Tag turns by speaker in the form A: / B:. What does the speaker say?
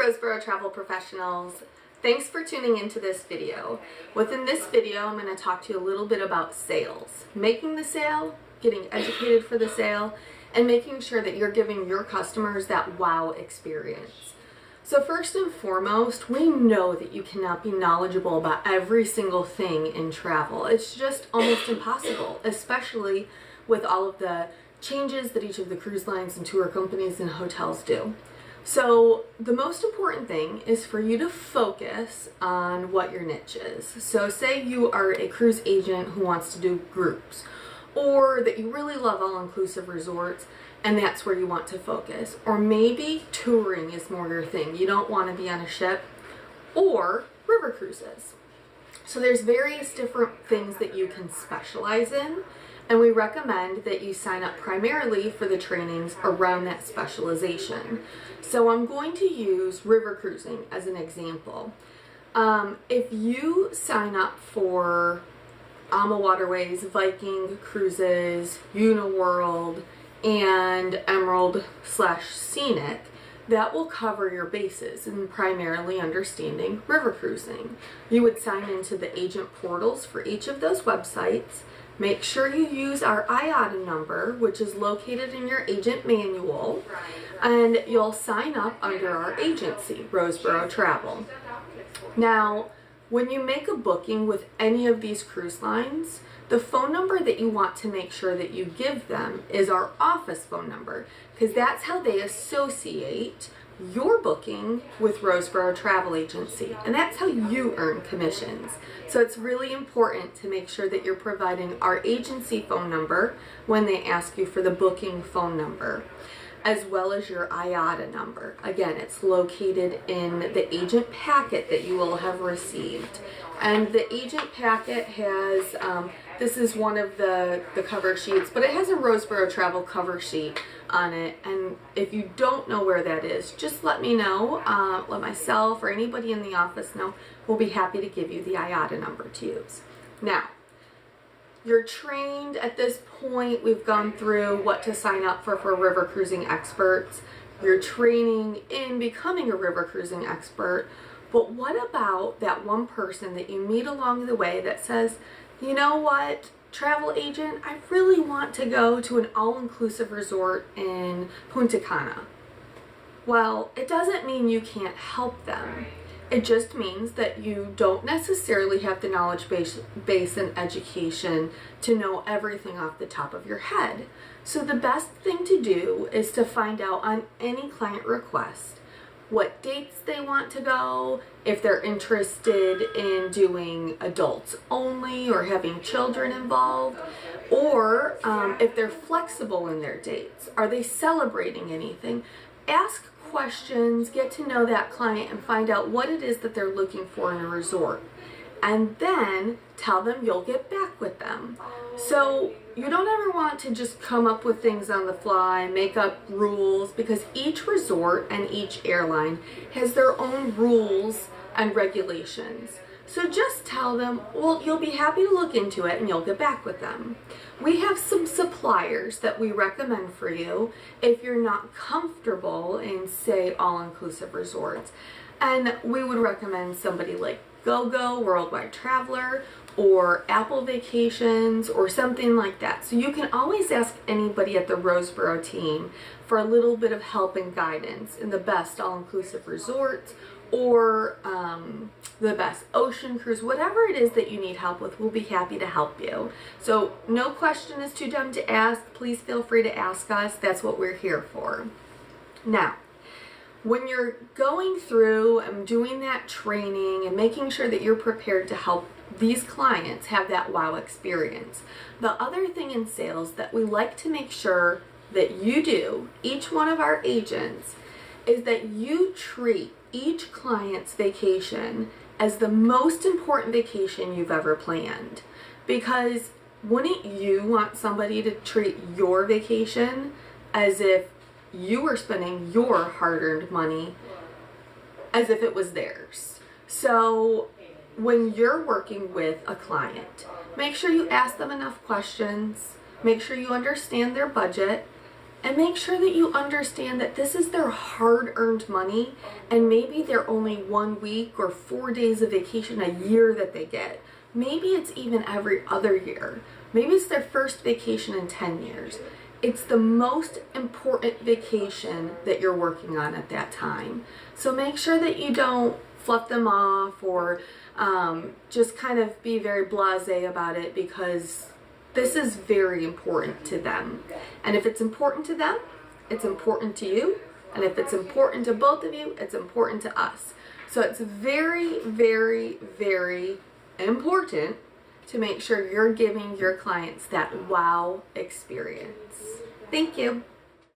A: Roseborough Travel Professionals. Thanks for tuning into this video. Within this video, I'm going to talk to you a little bit about sales. Making the sale, getting educated for the sale, and making sure that you're giving your customers that wow experience. So first and foremost, we know that you cannot be knowledgeable about every single thing in travel. It's just almost impossible, especially with all of the changes that each of the cruise lines and tour companies and hotels do. So the most important thing is for you to focus on what your niche is. So say you are a cruise agent who wants to do groups, or that you really love all-inclusive resorts and that's where you want to focus. Or maybe touring is more your thing. You don't want to be on a ship, or river cruises. So there's various different things that you can specialize in, and we recommend that you sign up primarily for the trainings around that specialization. So I'm going to use river cruising as an example. If you sign up for AMA Waterways, Viking Cruises, Uniworld, and Emerald/Scenic, that will cover your bases in primarily understanding river cruising. You would sign into the agent portals for each of those websites. Make sure you use our IATA number, which is located in your agent manual, and you'll sign up under our agency, Roseborough Travel. Now, when you make a booking with any of these cruise lines, the phone number that you want to make sure that you give them is our office phone number, because that's how they associate your booking with Roseborough Travel Agency, and that's how you earn commissions. So it's really important to make sure that you're providing our agency phone number when they ask you for the booking phone number, as well as your IATA number. Again, it's located in the agent packet that you will have received. And the agent packet has, this is one of the cover sheets, but it has a Roseborough Travel cover sheet on it. And if you don't know where that is, just let me know. Let myself or anybody in the office know. We'll be happy to give you the IATA number to use. Now, you're trained at this point. We've gone through what to sign up for river cruising experts. You're training in becoming a river cruising expert. But what about that one person that you meet along the way that says, you know what, travel agent, I really want to go to an all-inclusive resort in Punta Cana. Well, it doesn't mean you can't help them. It just means that you don't necessarily have the knowledge base and education to know everything off the top of your head. So the best thing to do is to find out on any client request what dates they want to go, if they're interested in doing adults only or having children involved, or if they're flexible in their dates. Are they celebrating anything? Ask questions, get to know that client, and find out what it is that they're looking for in a resort. And then tell them you'll get back with them. So you don't ever want to just come up with things on the fly, make up rules, because each resort and each airline has their own rules and regulations. So just tell them, well, you'll be happy to look into it and you'll get back with them. We have some suppliers that we recommend for you if you're not comfortable in, say, all-inclusive resorts. And we would recommend somebody like GoGo, Worldwide Traveler, or Apple Vacations, or something like that. So you can always ask anybody at the Roseborough team for a little bit of help and guidance in the best all-inclusive resorts, or the best ocean cruise. Whatever it is that you need help with, we'll be happy to help you. So no question is too dumb to ask. Please feel free to ask us. That's what we're here for. Now, when you're going through and doing that training and making sure that you're prepared to help these clients have that wow experience, the other thing in sales that we like to make sure that you do, each one of our agents, is that you treat each client's vacation as the most important vacation you've ever planned. Because wouldn't you want somebody to treat your vacation as if you were spending your hard-earned money as if it was theirs? So when you're working with a client, make sure you ask them enough questions, make sure you understand their budget, And make sure that you understand that this is their hard-earned money, and maybe they're only 1 week or 4 days of vacation a year that they get. Maybe it's even every other year. Maybe it's their first vacation in 10 years. It's the most important vacation that you're working on at that time. So make sure that you don't fluff them off or just kind of be very blasé about it, because this is very important to them. And if it's important to them, it's important to you. And if it's important to both of you, it's important to us. So it's very, very, very important to make sure you're giving your clients that wow experience. Thank you.